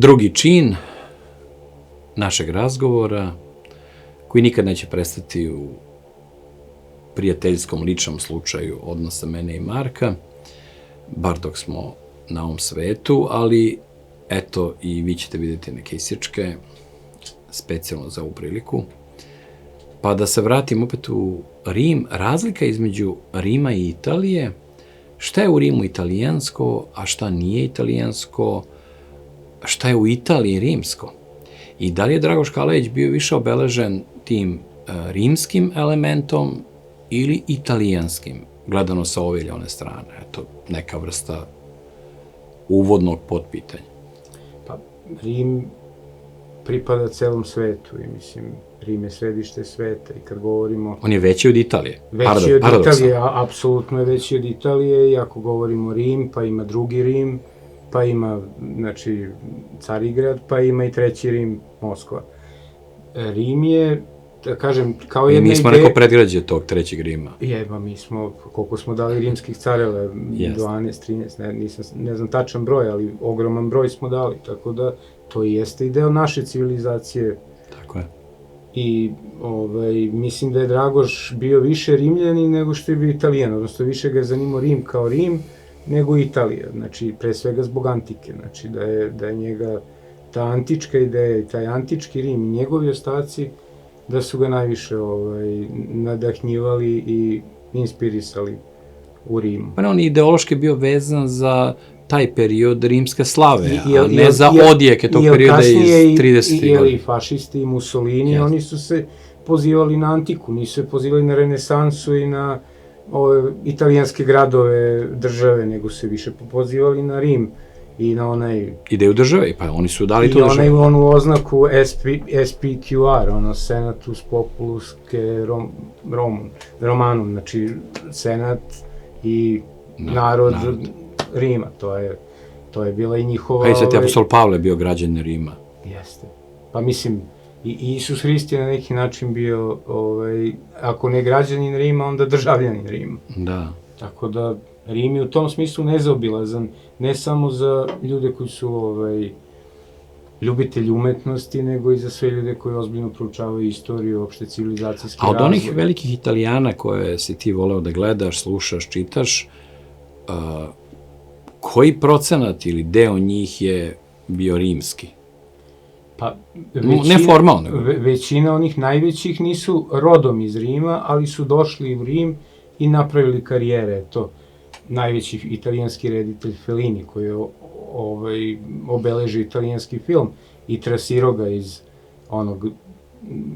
drugi čin našeg razgovora, koji nikad neće prestati u prijateljskom, ličnom slučaju odnosa mene i Marka, bar dok smo na ovom svetu, ali eto i vi ćete vidjeti neke isječke specijalno za ovu priliku. Pa da se vratim opet u Rim, razlika između Rima i Italije, šta je u Rimu italijansko, a šta nije italijansko, šta je u Italiji rimsko. I da li je Dragoš Kalajić bio više obeležen tim rimskim elementom ili italijanskim, gledano sa ove ili one strane. Eto, neka vrsta uvodnog potpitanja. Pa, Rim pripada celom svetu i mislim, Rim je središte sveta i kad govorimo... On je veći od Italije. Veći od Italije, apsolutno je veći od Italije i ako govorimo Rim, pa ima drugi Rim, pa ima, znači, Carigrad, pa ima i treći Rim, Moskva. Rim je, da kažem, kao jedna ideja... Mi smo neko predgrađe tog trećeg Rima. Jeba, mi smo, koliko smo dali rimskih careva, 12, 13, ne znam tačan broj, ali ogroman broj smo dali, tako da to i jeste i deo naše civilizacije. Tako je. I mislim da je Dragoš bio više Rimljanin nego što je bio Italijan, odnosno više ga je zanimao Rim kao Rim nego Italija, znači pre svega zbog antike, znači da je njega ta antička ideja i taj antički Rim i njegovi ostaci da su ga najviše nadahnjivali i inspirisali u Rimu. On je ideološki bio vezan za taj period rimske slave, a ne za odjeke tog perioda iz 30. godina. I fašisti i Mussolini, oni su se pozivali na antiku, nisu se pozivali na renesansu i na italijanske gradove, države, nego se više pozivali na Rim i na onaj... Ideju države, pa oni su dali to države. I onu oznaku SPQR, ono Senatus Populus Romanum, znači Senat i narod Rima, to je bila i njihova... Pa i Sveti apostol Pavle bio građanin Rima. Jeste. Pa mislim, i Isus Hrist je na neki način bio, ako ne građanin Rima, onda državljanin Rima. Da. Tako da, Rim je u tom smislu nezaobilazan, ne samo za ljude koji su ljubitelji umetnosti, nego i za sve ljude koji ozbiljno proučavaju istoriju, opšte civilizacijski razvoj. A od onih velikih Italijana koje si ti voleo da gledaš, slušaš, čitaš, koji procenat ili deo njih je bio rimski? Pa, neformalno. Većina onih najvećih nisu rodom iz Rima, ali su došli u Rim i napravili karijere. To najveći italijanski reditelj Fellini, koji je obeležio italijanski film i trasirao ga iz onog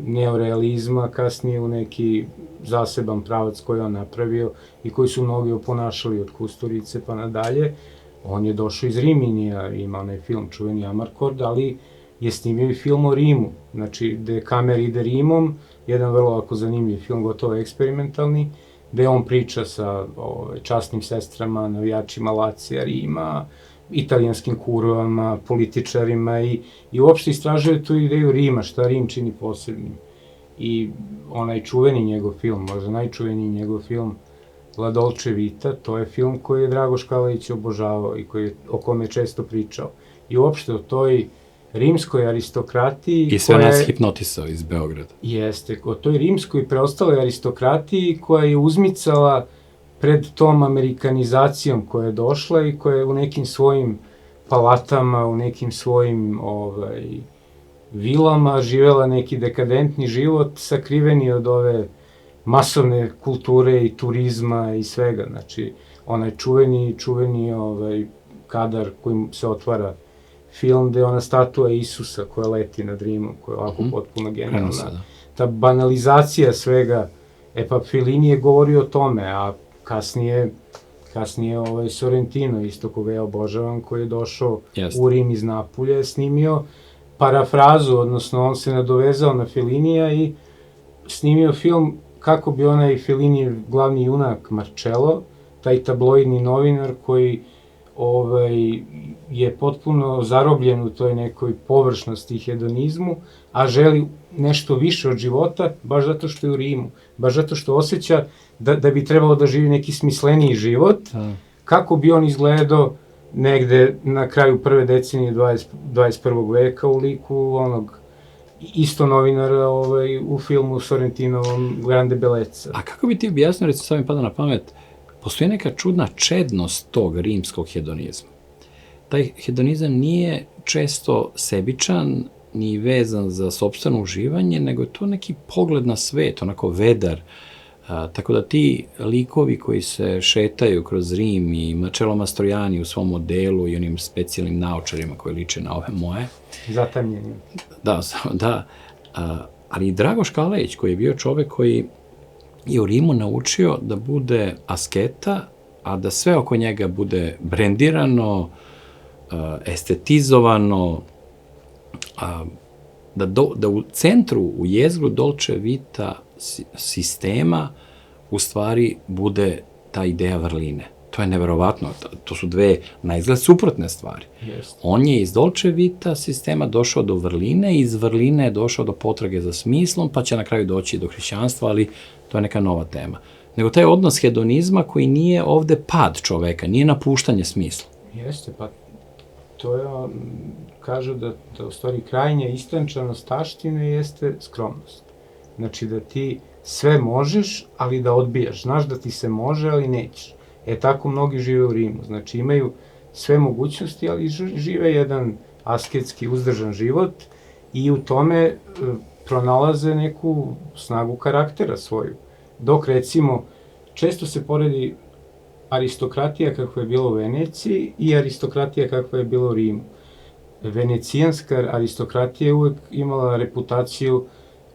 neorealizma, kasnije u neki zaseban pravac koji on napravio i koji su mnogi oponašali od Kusturice pa nadalje. On je došao iz Riminija, ima onaj film čuveni Amarcord, ali je snimio i film o Rimu, znači gde kamer ide Rimom, jedan vrlo ovako zanimljiv film, gotovo eksperimentalni, gde on priča sa časnim sestrama, navijačima Lacija, Rima, italijanskim kurvama, političarima i uopšte istražuje tu ideju Rima, šta Rim čini posebnim. I onaj čuveni njegov film, možda najčuveniji njegov film, La Dolce Vita, to je film koji je Dragoš Kalajić obožavao i o kome je često pričao. I uopšte o toj rimskoj aristokratiji... I sve nas hipnotisao iz Beograda. Jeste, o toj rimskoj preostaloj aristokratiji koja je uzmicala pred tom amerikanizacijom koja je došla i koja je u nekim svojim palatama, u nekim svojim vilama živela neki dekadentni život, sakriveni od ove masovne kulture i turizma i svega. Znači, onaj čuveni kadar kojim se otvara film gde je ona statua Isusa koja leti nad Rimom, koja je ovako potpuno genijalna. Ta banalizacija svega, pa Fellini je govorio o tome, a kasnije Sorrentino, isto koga ja obožavam, koji je došao u Rim iz Napulja, snimio parafrazu, odnosno on se nadovezao na Fellinija i snimio film kako bi onaj Fellinijev glavni junak Marcello, taj tabloidni novinar koji je potpuno zarobljen u toj nekoj površnosti i hedonizmu, a želi nešto više od života, baš zato što je u Rimu, baš zato što osjeća da bi trebalo da živi neki smisleniji život, kako bi on izgledao negde na kraju prve decenije 21. veka u liku onog isto novinara u filmu Sorrentinovom Grande Bellezza. A kako bi ti objasnio, recimo sad mi pada na pamet, postoji neka čudna čednost tog rimskog hedonizma. Taj hedonizam nije često sebičan, ni vezan za sopstveno uživanje, nego je to neki pogled na svet, onako vedar. Tako da ti likovi koji se šetaju kroz Rim i Marcello Mastroianni u svom modelu i onim specijalnim naočarima koje liče na ove moje. Zatamljenim. Da. Ali i Dragoš Kalejić, koji je bio čovek koji je u Rimu naučio da bude asketa, a da sve oko njega bude brendirano, estetizovano, da u centru, u jezgru Dolce Vita sistema u stvari bude ta ideja vrline. To je neverovatno. To su dve na izgled suprotne stvari. On je iz Dolce Vita sistema došao do vrline i iz vrline je došao do potrage za smislom, pa će na kraju doći do hrišćanstva, ali to je neka nova tema. Nego taj odnos hedonizma koji nije ovde pad čoveka, nije napuštanje smisla. Jeste, pa to je, kaže da u stvari krajnja istančanost taštine jeste skromnost. Znači da ti sve možeš, ali da odbijaš. Znaš da ti se može, ali nećeš. Tako mnogi žive u Rimu. Znači imaju sve mogućnosti, ali žive jedan asketski, uzdržan život i u tome pronalaze neku snagu karaktera svoju. Dok recimo, često se poredi aristokratija kakva je bila u Veneciji i aristokratija kakva je bila u Rimu. Venecijanska aristokratija je uvek imala reputaciju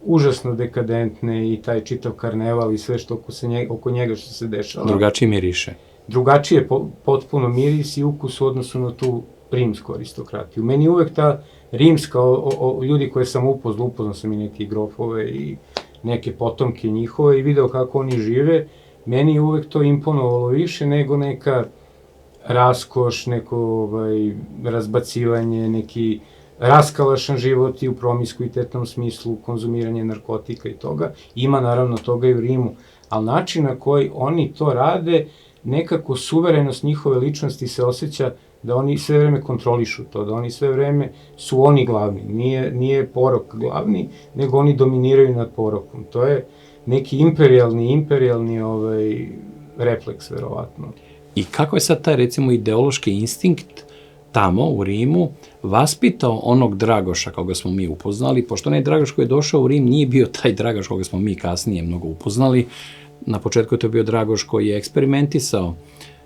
užasno dekadentne i taj čitav karneval i sve što oko njega što se dešava. Drugačije miriše. Drugačije potpuno miris i ukus u odnosu na tu rimsku aristokratiju. Meni uvek ta rimska, ljudi koje sam upoznao sam i neke grofove i neke potomke njihove i video kako oni žive, meni je uvek to imponovalo više nego neka raskoš, neko razbacivanje, neki raskalašan život i u promiskuitetnom smislu, konzumiranje narkotika i toga. Ima naravno toga i u Rimu, ali način na koji oni to rade, nekako suverenost njihove ličnosti se osjeća da oni sve vreme kontrolišu to, da oni sve vreme su oni glavni. Nije porok glavni, nego oni dominiraju nad porokom. To je neki imperialni refleks, verovatno. I kako je sad taj, recimo, ideološki instinkt tamo, u Rimu, vaspitao onog Dragoša koga smo mi upoznali, pošto onaj Dragoš koji je došao u Rim nije bio taj Dragoš koga smo mi kasnije mnogo upoznali. Na početku je to bio Dragoš koji je eksperimentisao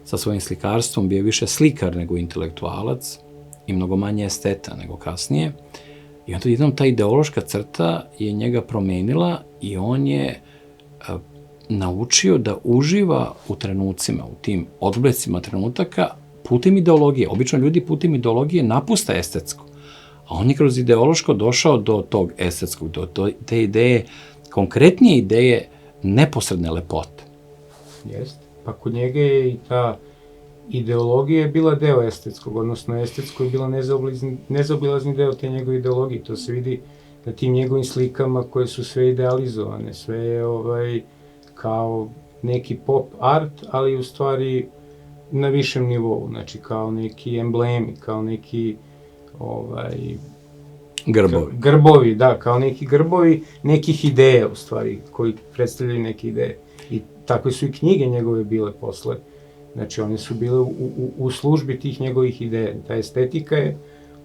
sa svojim slikarstvom, bio više slikar nego intelektualac i mnogo manje esteta nego kasnije. I onda jednom ta ideološka crta je njega promenila i on je naučio da uživa u trenucima, u tim odblecima trenutaka putem ideologije. Obično ljudi putem ideologije napusta estetsko, a on je kroz ideološko došao do tog estetskog, do te ideje, konkretnije ideje neposredne lepote. Jeste. Pa kod njega je i ta ideologija bila deo estetskog, odnosno estetsko je bila nezaobilazni deo te njegove ideologije. To se vidi na tim njegovim slikama koje su sve idealizovane, sve je kao neki pop art, ali u stvari na višem nivou, znači kao neki emblemi, kao neki grbovi, da, kao neki grbovi nekih ideja u stvari, koji predstavljaju neke ideje. I takve su i knjige njegove bile posle. Znači, one su bile u službi tih njegovih ideja. Ta estetika je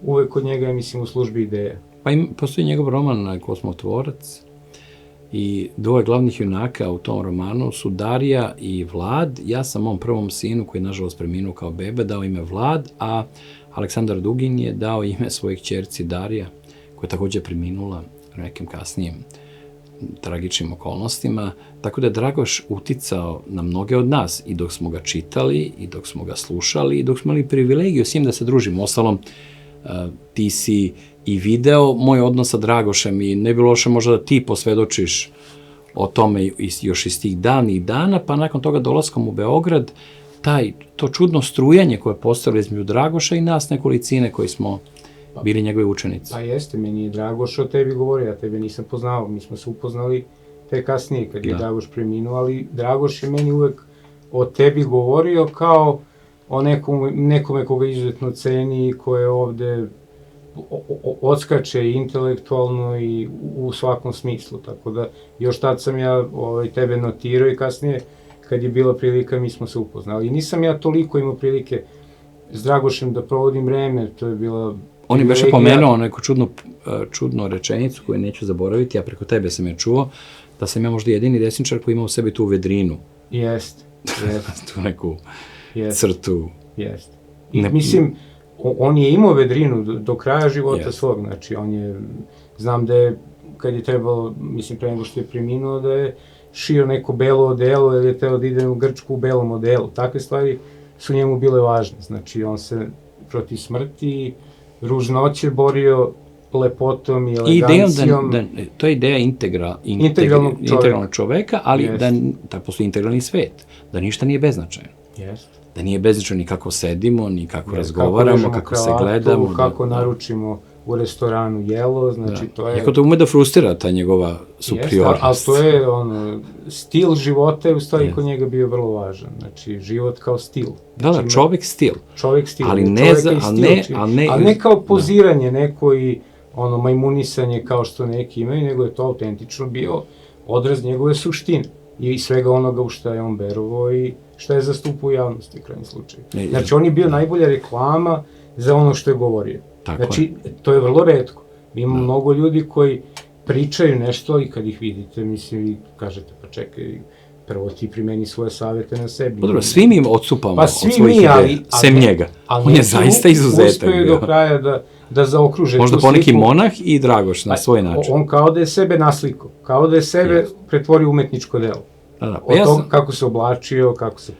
uvek kod njega, mislim, u službi ideja. Pa postoji njegov roman Kosmotvorac i dvoje glavnih junaka u tom romanu su Darija i Vlad. Ja sam mom prvom sinu, koji je nažalost preminuo kao bebe, dao ime Vlad, a Aleksandar Dugin je dao ime svojoj kćerci Darija, koja je takođe preminula u nekim kasnijim tragičnim okolnostima, tako da je Dragoš uticao na mnoge od nas i dok smo ga čitali, i dok smo ga slušali, i dok smo imali privilegiju s njim da se družimo. Ostalom, ti si i video moj odnos sa Dragošem i ne bi loše možda da ti posvedočiš o tome još iz tih davnih dana, pa nakon toga dolaskom u Beograd, to čudno strujanje koje je postavilo između Dragoša i nas nekolicine koji smo bili njegovi učenici. Pa jeste, meni je Dragoš o tebi govorio, ja tebe nisam poznao, mi smo se upoznali te kasnije kad je Dragoš preminuo, ali Dragoš je meni uvek o tebi govorio kao o nekome koga izuzetno ceni, koje ovde odskače intelektualno i u svakom smislu, tako da još tad sam ja tebe notirao i kasnije kad je bila prilika mi smo se upoznali. Nisam ja toliko imao prilike s Dragošem da provodim vreme, to je bila... On je baš pomenuo neku čudnu rečenicu koju neću zaboraviti, a preko tebe sam je čuo, da sam ja možda jedini desničar koji ima u sebi tu vedrinu. Jest. Tu neku crtu. Jest. I mislim, on je imao vedrinu do kraja života svog, znači on je, znam da je, kad je trebalo, mislim pre nego što je preminuo, da je šio neko belo odelo, jer je teo da ide u Grčku u belom odelu. Takve stvari su njemu bile važne, znači on se protiv smrti, ružnoće borio lepotom i elegancijom. To je ideja integralnog čoveka, ali da postoji integralni svet, da ništa nije beznačajno. Da nije beznačajno ni kako sedimo, ni kako razgovaramo, kako se gledamo. Kako naručimo u restoranu jelo, znači to je... Iako to ume da frustrira ta njegova superiornost. Ali to je, stil života je u stvari kod njega bio vrlo važan, znači život kao stil. Da, čovek stil. Čovek stil, ali ne kao poziranje neko i majmunisanje kao što neki imaju, nego je to autentično bio odraz njegove suštine i svega onoga u šta je on verovao i šta je zastupao u javnosti u krajnjem slučaju. Znači on je bio najbolja reklama za ono što je govorio. Znači, to je vrlo retko. Ima mnogo ljudi koji pričaju nešto i kad ih vidite, mislim, vi kažete, pa čekaj, prvo ti primeni svoje savete na sebi. Dobro, svi mi odstupamo od svojih ideja, sem njega. On je zaista izuzetak. Uspeo do kraja da zaokruže tu sliku. Možda poneki monah i Dragoš na svoj način. On kao da je sebe naslikao, kao da je sebe pretvorio u umetničko delo. Od toga kako se oblačio, kako se...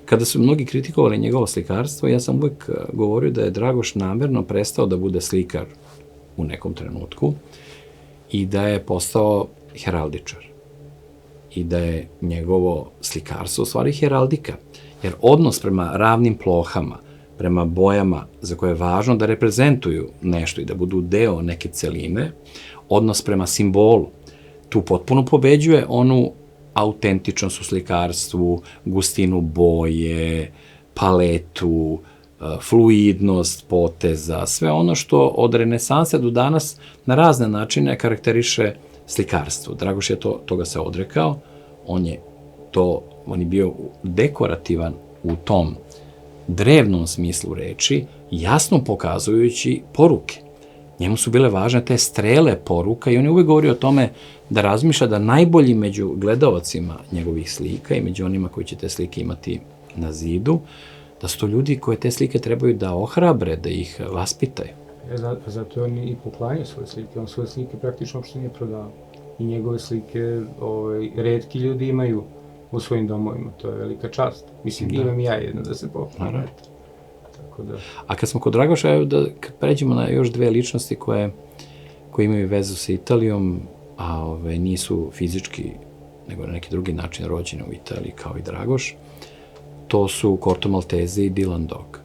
Kada su mnogi kritikovali njegovo slikarstvo, ja sam uvek govorio da je Dragoš namerno prestao da bude slikar u nekom trenutku i da je postao heraldičar. I da je njegovo slikarstvo u stvari heraldika. Jer odnos prema ravnim plohama, prema bojama za koje je važno da reprezentuju nešto i da budu deo neke celine, odnos prema simbolu, tu potpuno pobeđuje onu autentičnost u slikarstvu, gustinu boje, paletu, fluidnost poteza, sve ono što od renesanse do danas na razne načine karakteriše slikarstvo. Dragoš je toga se odrekao, on je bio dekorativan u tom drevnom smislu reči, jasno pokazujući poruke. Njemu su bile važne te strele poruka i on je uvek govorio o tome da razmišlja da najbolji među gledaocima njegovih slika i među onima koji će te slike imati na zidu, da su to ljudi koje te slike trebaju da ohrabre, da ih vaspitaju. Zato je on i poklanjao svoje slike, on svoje slike praktično uopšte nije prodao. I njegove slike retki ljudi imaju u svojim domovima, to je velika čast. Mislim, imam i ja jedno da se pohvalim. A kad smo kod Dragoša, kad pređemo na još dve ličnosti koje imaju vezu sa Italijom, a nisu fizički, nego na neki drugi način rođene u Italiji kao i Dragoš, to su Corto Maltese i Dylan Dog.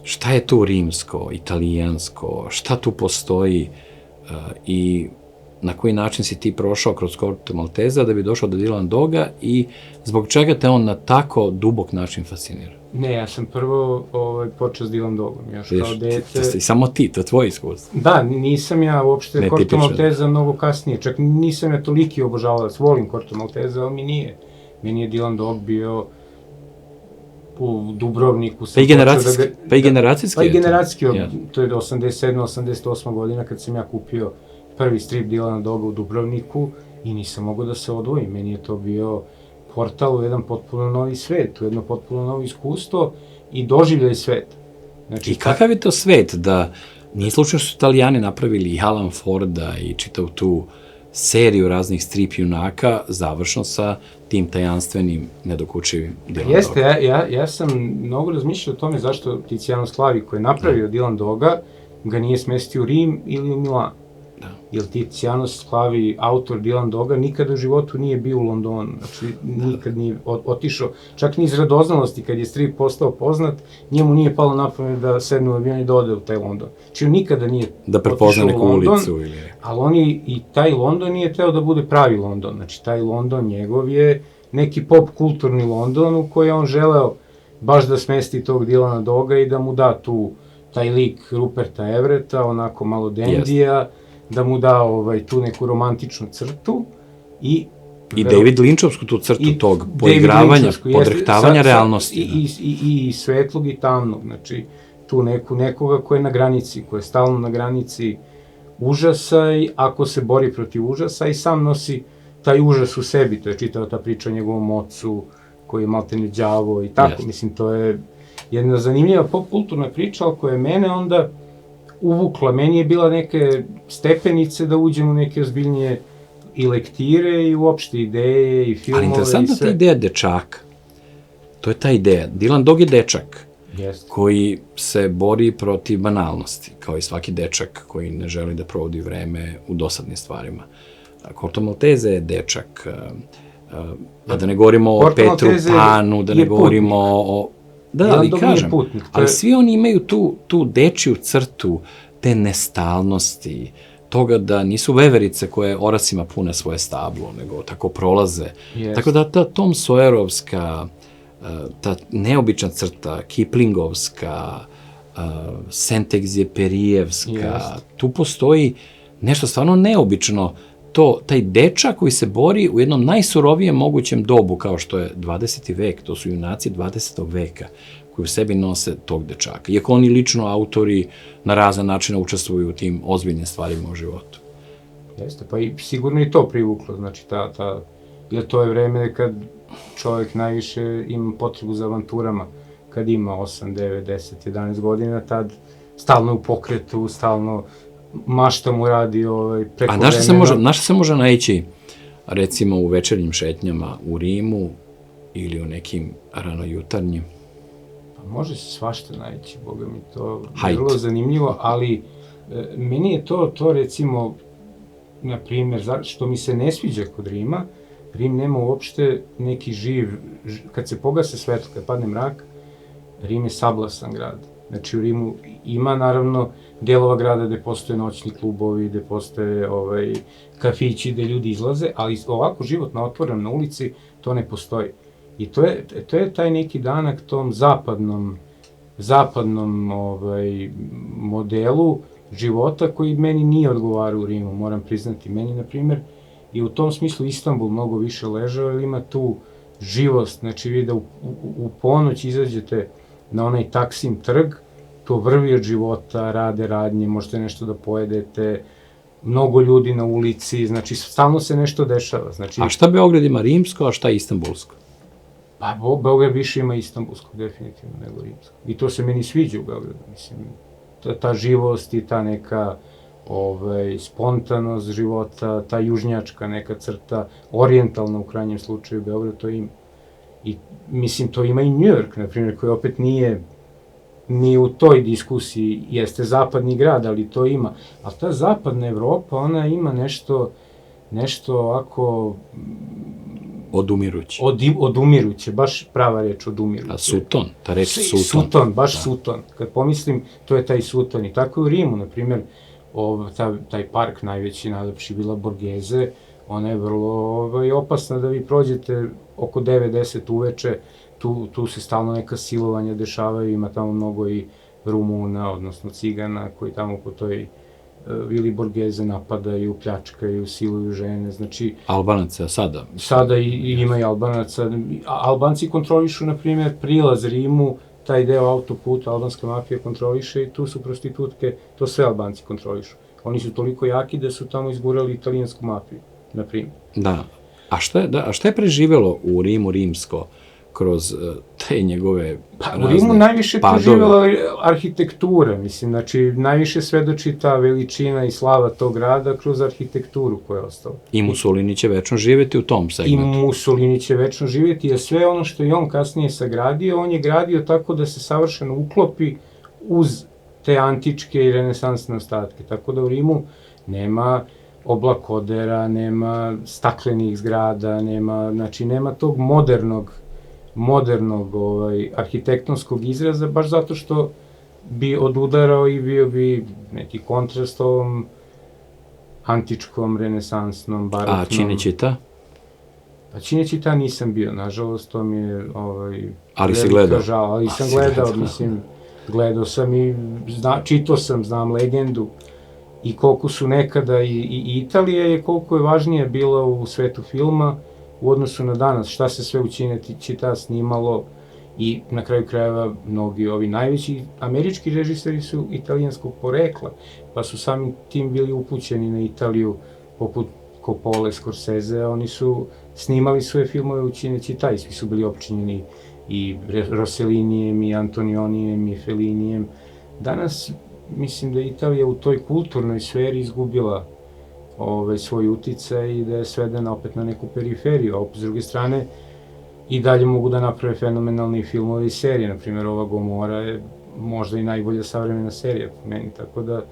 Šta je tu rimsko, italijansko, šta tu postoji i na koji način si ti prošao kroz Corto Maltese da bi došao do Dylan Doga i zbog čega te on na tako dubok način fascinira? Ne, ja sam prvo počeo s Dylan Dogom, još kao dete. I samo ti, to je tvoje iskustvo. Da, nisam ja uopšte Corto Maltese mnogo kasnije, čak nisam ja toliki obožavalac, volim Corto Maltese, ali mi nije. Meni je Dylan Dog bio u Dubrovniku. Pa i generacijski. Pa i generacijski, to je 87. 88. godina kad sam ja kupio prvi strip Dylana Doga u Dubrovniku i nisam mogao da se odvojim. Meni je to bio portal u jedan potpuno novi svet, u jedno potpuno novo iskustvo i doživljaj sveta. I kakav je to svet da nije slučajno su Italijani napravili i Alan Forda i čitav tu seriju raznih strip junaka, završno sa tim tajanstvenim, nedokučivim Dylan Dogom. Jeste, ja sam mnogo razmišljao o tome zašto Tiziano Sclavi koji je napravio Dylan Doga ga nije smestio u Rim ili u Milan. Jer Tiziano Sclavi, autor Dylan Doga, nikada u životu nije bio u Londonu, znači nikad nije otišao, čak ni iz radoznalosti kad je strip postao poznat, njemu nije palo na pamet da sedne u avion i da ode u taj London. Znači on nikada nije otišao u London, ali on i taj London nije teo da bude pravi London, znači taj London njegov je neki pop kulturni London u koji on želeo baš da smesti tog Dylana Doga i da mu da taj lik Ruperta Everetta, onako malo dendija, da mu da tu neku romantičnu crtu i David Lynčovsku tu crtu tog poigravanja, podrehtavanja realnosti. I svetlog i tamnog, znači tu nekoga ko je na granici, ko je stalno na granici užasa i ako se bori protiv užasa i sam nosi taj užas u sebi, to je čitava ta priča o njegovom ocu, koji je maltene đavo i tako, mislim, to je jedna zanimljiva popkulturna priča, ali koja je mene onda uvukla, meni je bila neke stepenice da uđem u neke ozbiljnije i lektire i uopšte ideje i filmove i sve. Ali interesantna ta ideja dečaka, to je ta ideja, Dylan Dog je dečak, koji se bori protiv banalnosti, kao i svaki dečak koji ne želi da provodi vreme u dosadnim stvarima. Corto Maltese je dečak, da ne govorimo o Petru Panu, da ne govorimo o... Da, ali kažem, ali svi oni imaju tu dečiju crtu, te nestalnosti, toga da nisu veverice koje orasima pune svoje stablo, nego tako prolaze. Tako da ta Tom Sawyerovska, ta neobična crta, Kiplingovska, Saint-Exupéryevska, tu postoji nešto stvarno neobično, taj dečak koji se bori u jednom najsurovijem mogućem dobu, kao što je 20. vek, to su junaci 20. veka, koji u sebi nose tog dečaka. Iako oni lično autori na razne načine učestvuju u tim ozbiljnim stvarima u životu. Jeste, pa i sigurno i to privuklo, znači jer to je vreme kad čovjek najviše ima potrebu za avanturama, kad ima 8, 9, 10, 11 godina, tad stalno u pokretu, stalno mašta mu radi preko vremena. A na šta se može naići, recimo, u večernjim šetnjama u Rimu ili u nekim ranojutarnjim? Pa može se svašta naići, boga mi, to je vrlo zanimljivo, ali meni je to recimo, na primjer, što mi se ne sviđa kod Rima, Rim nema uopšte neki kad se pogase svetlo, kad padne mrak, Rim je sablasan grad. Znači u Rimu ima naravno delova grada gde postoje noćni klubovi, gde postoje kafići gde ljudi izlaze, ali ovako život na otvorenom na ulici, to ne postoji. I to je taj neki danak tom zapadnom modelu života koji meni nije odgovarao u Rimu, moram priznati. Meni, na primer, i u tom smislu Istanbul mnogo više ležao, jer ima tu živost, znači vi da u ponoć izađete na onaj Taksim trg, to vrvi od života, rade radnje, možete nešto da pojedete, mnogo ljudi na ulici, znači stalno se nešto dešava. A šta Beograd ima rimsko, a šta Istanbulsko? Pa Beograd više ima Istanbulsko, definitivno, nego rimsko. I to se meni sviđa u Beogradu, mislim. Ta živost i ta neka spontanost života, ta južnjačka neka crta, orijentalna u krajnjem slučaju, Beograd to ima. I mislim, to ima i New York, na primjer, koji opet nije ni u toj diskusiji, jeste zapadni grad, ali to ima. Ali ta zapadna Evropa, ona ima nešto ovako... Odumiruće. Odumiruće, baš prava reč, odumiruće. A suton, ta reč suton. Suton, baš suton. Kad pomislim, to je taj suton. I tako je u Rimu, na primjer, taj park najveći, najlepši Villa Borghese, ona je vrlo opasna da vi prođete oko 9-10 uveče, tu se stalno neka silovanja dešavaju, ima tamo mnogo i Rumuna, odnosno Cigana, koji tamo po toj Vili Borghese napadaju, pljačkaju, siluju žene, znači... Albanaca sada? Sada ima i Albanaca. Albanci kontrolišu, na primjer, prilaz Rimu, taj deo autoputa, albanska mafija kontroliše i tu su prostitutke, to sve Albanci kontrolišu. Oni su toliko jaki da su tamo izgurali italijansku mafiju, na primjer. Da. A šta je preživelo u Rimu rimsko kroz te njegove razne padove? U Rimu najviše preživela arhitektura, mislim, znači najviše svedoči ta veličina i slava tog grada kroz arhitekturu koja je ostala. I Mussolini će večno živjeti u tom segmentu. I Mussolini će večno živjeti, jer sve ono što je on kasnije sagradio, on je gradio tako da se savršeno uklopi uz te antičke i renesansne ostatke. Tako da u Rimu nema oblakodera, nema staklenih zgrada, nema tog modernog arhitektonskog izraza, baš zato što bi odudarao i bio bi neki kontrast ovom antičkom, renesansnom, baroknom. A Cinecittà? Pa Cinecittà nisam bio, nažalost, to mi je Ali si velika gledao? žal, ali sam gledao, mislim, gledao sam i čitao sam, znam legendu i koliko su nekada i Italija je koliko je važnija bila u svetu filma u odnosu na danas, šta se sve u Cinecittà snimalo i na kraju krajeva mnogi ovi najveći američki režiseri su italijanskog porekla, pa su samim tim bili upućeni na Italiju, poput Coppole, Scorsese, oni su snimali svoje filmove u Cinecittà i svi su bili opčinjeni i Rossellinijem, i Antonionijem, i Fellinijem. Danas, mislim da je Italija u toj kulturnoj sferi izgubila svoj uticaj i da je svedena opet na neku periferiju, a s druge strane i dalje mogu da naprave fenomenalni filmove i serije, na primjer ova Gomorra je možda i najbolja savremena serija po meni, tako da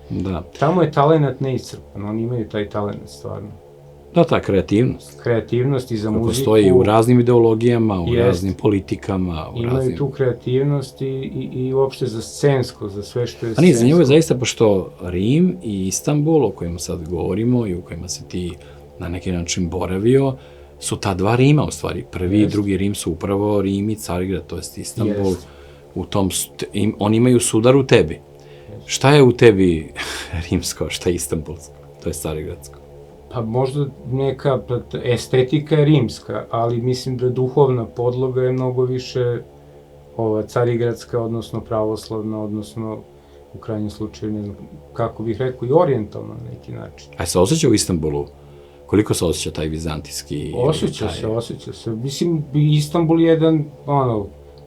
tamo je talenat neiscrpan, oni imaju taj talenat stvarno. Da, ta kreativnost. Kreativnost i za muziku. Postoji u raznim ideologijama, u raznim politikama. Imaju tu kreativnost i uopšte za scensko, za sve što je scensko. A nije, zanimljivo je zaista, pošto Rim i Istanbul, o kojima sad govorimo i u kojima se ti na neki način boravio, su ta dva Rima u stvari. Prvi i drugi Rim su upravo Rim i Carigrad, to jest Istanbul. Oni imaju sudar u tebi. Šta je u tebi rimsko, šta je istanbulsko, to je carigradsko? Pa možda neka estetika je rimska, ali mislim da duhovna podloga je mnogo više carigradska, odnosno pravoslavna, odnosno u krajnjem slučaju, ne znam kako bih rekao, i orijentalna na neki način. A se osjeća u Istanbulu? Koliko se osjeća taj vizantijski? Osjeća se. Mislim, Istanbul je jedan,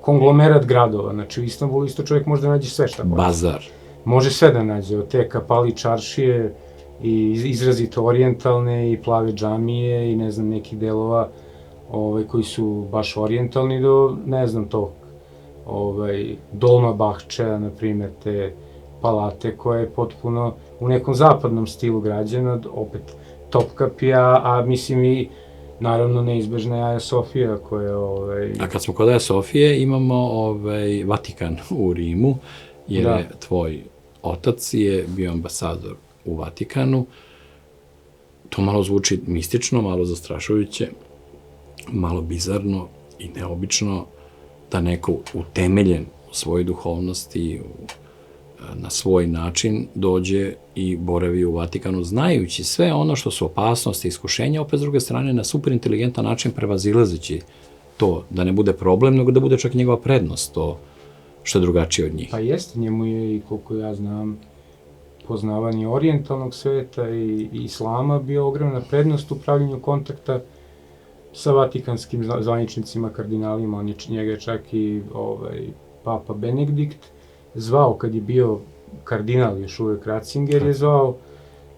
konglomerat gradova. Znači, u Istanbulu isto čovjek može da nađe sve šta hoće. Bazar. Može sve da nađe, od te Kapali čaršije i izrazito orijentalne i plave džamije i ne znam nekih delova koji su baš orijentalni do, ne znam, tog Dolma Bahčeja, na primjer, te palate koja je potpuno u nekom zapadnom stilu građena, opet Topkapija, a mislim i naravno neizbežna je Aja Sofija koja A kad smo kod Aja Sofije imamo Vatikan u Rimu, jer je tvoj otac je bio ambasador u Vatikanu. To malo zvuči mistično, malo zastrašujuće, malo bizarno i neobično da neko utemeljen u svojoj duhovnosti, na svoj način dođe i boravi u Vatikanu, znajući sve ono što su opasnosti i iskušenja, opet s druge strane na super inteligentan način prevazilazeći to, da ne bude problem, nego da bude čak njegova prednost, to što je drugačije od njih. Pa jeste, njemu je, i koliko ja znam, poznavanje orijentalnog sveta i islama bio ogromna prednost u pravljenju kontakta sa vatikanskim zvaničnicima, kardinalima. Njega je čak i Papa Benedikt zvao, kad je bio kardinal, još uvek Ratzinger, je zvao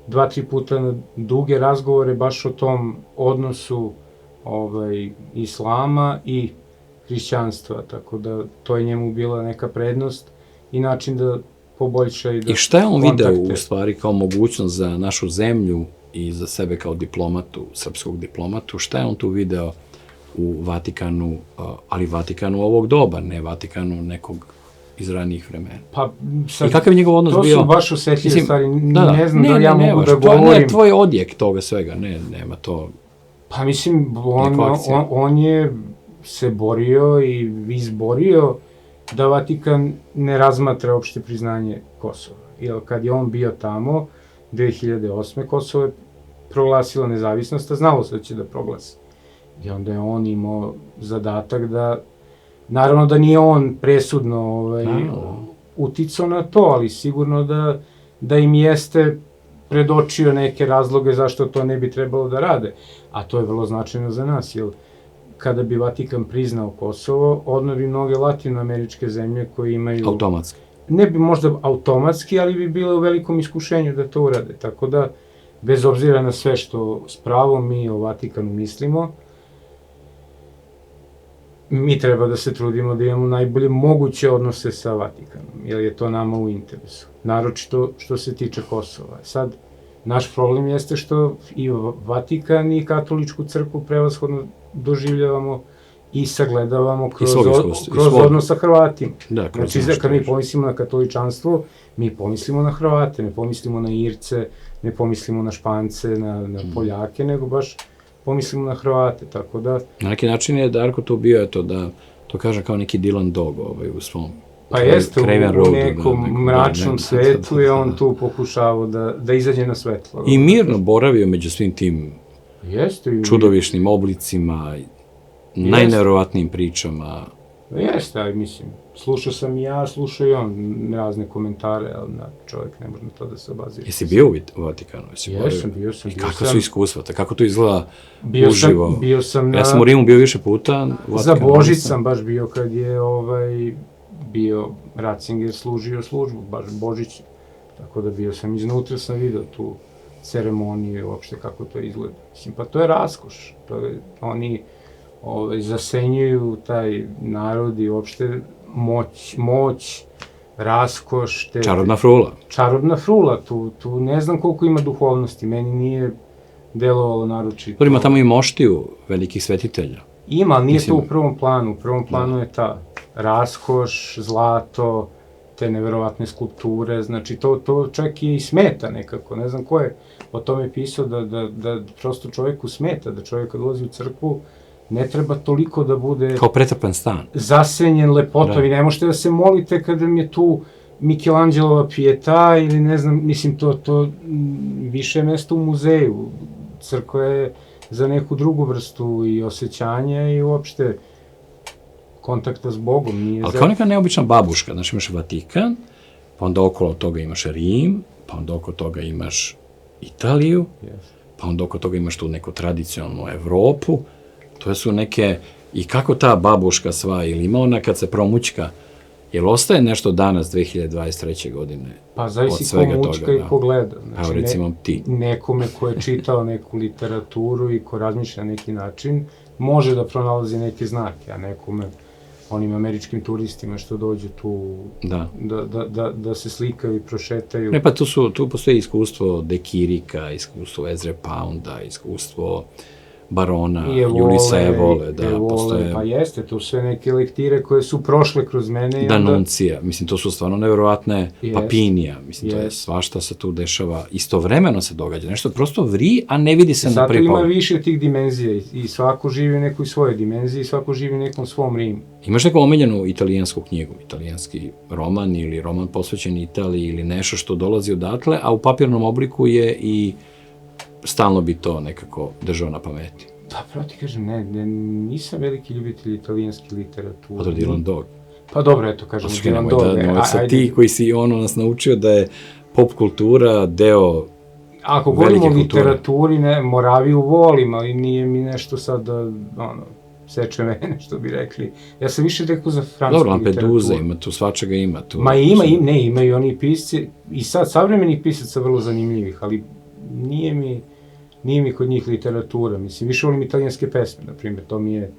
2-3 puta na duge razgovore baš o tom odnosu islama i hrišćanstva, tako da to je njemu bila neka prednost i način da poboljša i da kontakte. I šta je on video u stvari kao mogućnost za našu zemlju i za sebe kao diplomatu, srpskog diplomatu, šta je on tu video u Vatikanu, ali Vatikanu ovog doba, ne Vatikanu nekog iz ranijih vremena? I kakav je njegov odnos bio? To su baš osetljive stvari, ne znam da ja mogu da govorim. Ne, tvoj odjek toga svega, nema to. Pa mislim, on je se borio i izborio da Vatikan ne razmatra opšte priznanje Kosova. Jer kad je on bio tamo, 2008. Kosovo je proglasilo nezavisnost, a znalo se da će da proglasi. I onda je on imao zadatak da, naravno da nije on presudno uticao na to, ali sigurno da im jeste predočio neke razloge zašto to ne bi trebalo da rade. A to je vrlo značajno za nas, jer kada bi Vatikan priznao Kosovo, odmah bi mnoge latinoameričke zemlje koje imaju... Automatski. Ne bi možda automatski, ali bi bile u velikom iskušenju da to urade. Tako da, bez obzira na sve što s pravom mi o Vatikanu mislimo, mi treba da se trudimo da imamo najbolje moguće odnose sa Vatikanom, jer je to nama u interesu. Naročito što se tiče Kosova. Sad, naš problem jeste što i Vatikan i katoličku crkvu prevashodno doživljavamo i sagledavamo kroz odnos sa Hrvatima. Znači, kad mi pomislimo na katoličanstvo, mi pomislimo na Hrvate, ne pomislimo na Irce, ne pomislimo na Špance, na Poljake, nego baš pomislimo na Hrvate, tako da... Na neki način je Darko tu bio, eto, da to kažem kao neki Dylan Dog u svom Pa jeste, Craven u Roadu, nekom mračnom svetu je on tu pokušavao da izađe na svetlo. I mirno boravio među svim tim čudovišnim oblicima, najneverovatnijim pričama. Jeste, ali mislim, slušao sam i ja, slušao i on razne komentare, ali čovjek ne može na to da se obazira. Jesi bio u Vatikanu? Jesam, bio sam. I kakva su iskustva? Kako to izgleda uživo? Bio sam na... Ja sam u Rimu bio više puta. Za Božić sam baš bio kad je bio Ratzinger služio službu, baš Božić. Tako da bio sam iznutra, sam vidio tu ceremoniju, uopšte kako to izgleda. Mislim, pa to je raskoš. Oni zasenjuju taj narod i uopšte moć, raskoš. Čarobna frula. Čarobna frula, tu ne znam koliko ima duhovnosti, meni nije delovalo naročito. Ima tamo i moštiju velikih svetitelja. Ima, ali nije to u prvom planu. U prvom planu je ta raskoš, zlato, te neverovatne skulpture, znači to čak i smeta nekako, ne znam ko je o tome pisao da prosto čoveku smeta, da čovek kad ulazi u crkvu ne treba toliko da bude... Kao pretrpan stan. Zasenjen lepotom, vi ne možete da se molite kada mi je tu Michelangelova Pieta ili ne znam, mislim to više mesta u muzeju, crkva je za neku drugu vrstu i osjećanja i uopšte kontakta s Bogom, nije... Ali kao neka neobična babuška, znači imaš Vatikan, pa onda okolo toga imaš Rim, pa onda oko toga imaš Italiju, pa onda oko toga imaš tu neku tradicionalnu Evropu, to su neke... I kako ta babuška sva, ili ima ona kad se promućka, jel ostaje nešto danas, 2023. godine? Pa zavisi ko mućka i ko gleda. Evo recimo ti. Nekome ko je čitao neku literaturu i ko razmišlja na neki način, može da pronalazi neke znake, a nekome, onim američkim turistima što dođu tu da se slikaju i prošetaju. Ne, pa tu postoji iskustvo De Kirika, iskustvo Ezre Pounda, iskustvo barona, Julisa Evole, postoje... Pa jeste, to su sve neke lektire koje su prošle kroz mene. Danuncija, mislim, to su stvarno neverovatne Papinija, mislim, to je svašta se tu dešava, istovremeno se događa, nešto prosto vri, a ne vidi se na prvi pogled. Zato ima više tih dimenzija i svako živi u nekoj svojoj dimenziji i svako živi u nekom svom Rimu. Imaš neku omiljenu italijansku knjigu, italijanski roman ili roman posvećen Italiji ili nešto što dolazi odatle, a u papirnom obliku je i stalno bi to nekako držao na pameti. Da, pravo ti kažem, nisam veliki ljubitelj italijanske literature. Pa to je Dylan Dog. Pa dobro, eto, kažem, Dylan Dog. Nemoj sad ti koji si nas naučio da je pop kultura deo velike kulture. Ako govorimo o literaturi, Moraviju volim, ali nije mi nešto sad da, seče mene, što bi rekli. Ja sam više rekao za francusku literaturu. Dobro, Lampedusa, ima tu, svačega ima tu. Ma imaju oni pisci, i sad savremenih pisaca vrlo zanimljivih, ali nije mi kod njih literatura, mislim, više volim italijanske pesme, na primjer, to mi je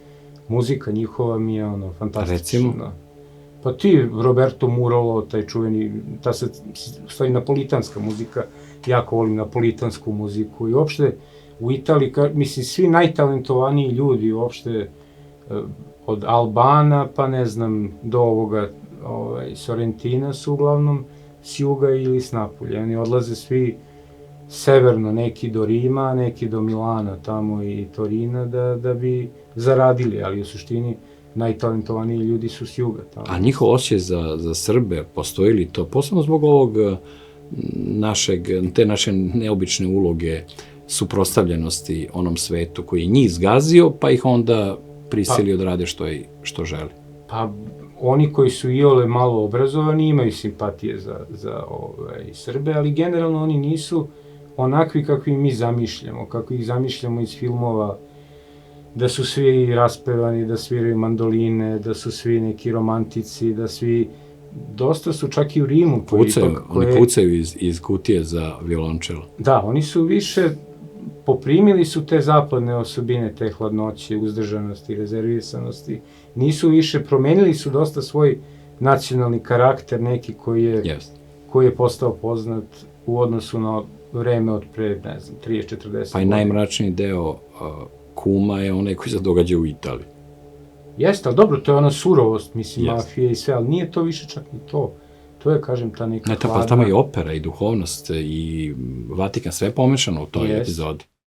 muzika njihova mi je fantastična. Recimo? Pa ti, Roberto Murolo, taj čuveni, ta se, u stvari, napolitanska muzika, jako volim napolitansku muziku i uopšte u Italiji, mislim, svi najtalentovaniji ljudi uopšte, od Albana, pa ne znam, do ovoga Sorrentina su uglavnom s juga ili s Napolja, oni odlaze svi severno, neki do Rima, neki do Milana tamo i Torina da bi zaradili, ali u suštini najtalentovaniji ljudi su s juga tamo. A njihov osjećaj za Srbe, postoji li to, posebno zbog ovog te naše neobične uloge suprotstavljenosti onom svetu koji je njih zgazio, pa ih onda prisilio da rade što želi? Pa oni koji su iole malo obrazovani imaju simpatije za Srbe, ali generalno oni nisu onakvi kakvi mi zamišljamo, kako ih zamišljamo iz filmova, da su svi raspevani, da sviraju mandoline, da su svi neki romantici, da svi, dosta su čak i u Rimu. Oni pucaju iz kutije za violončelo. Da, oni su više, poprimili su te zapadne osobine, te hladnoće, uzdržanosti, rezervisanosti, nisu više, promenili su dosta svoj nacionalni karakter, neki koji je postao poznat u odnosu na vreme od pre, ne znam, 30-40 godina. Pa i najmračniji deo kuma je onaj koji se događa u Italiji. Jeste, ali dobro, to je ona surovost, mislim, mafije i sve, ali nije to više čak ni to. To je, kažem, ta neka hladna... Pa tamo i opera, i duhovnost, i Vatikan, sve je pomešano u toj epizodi.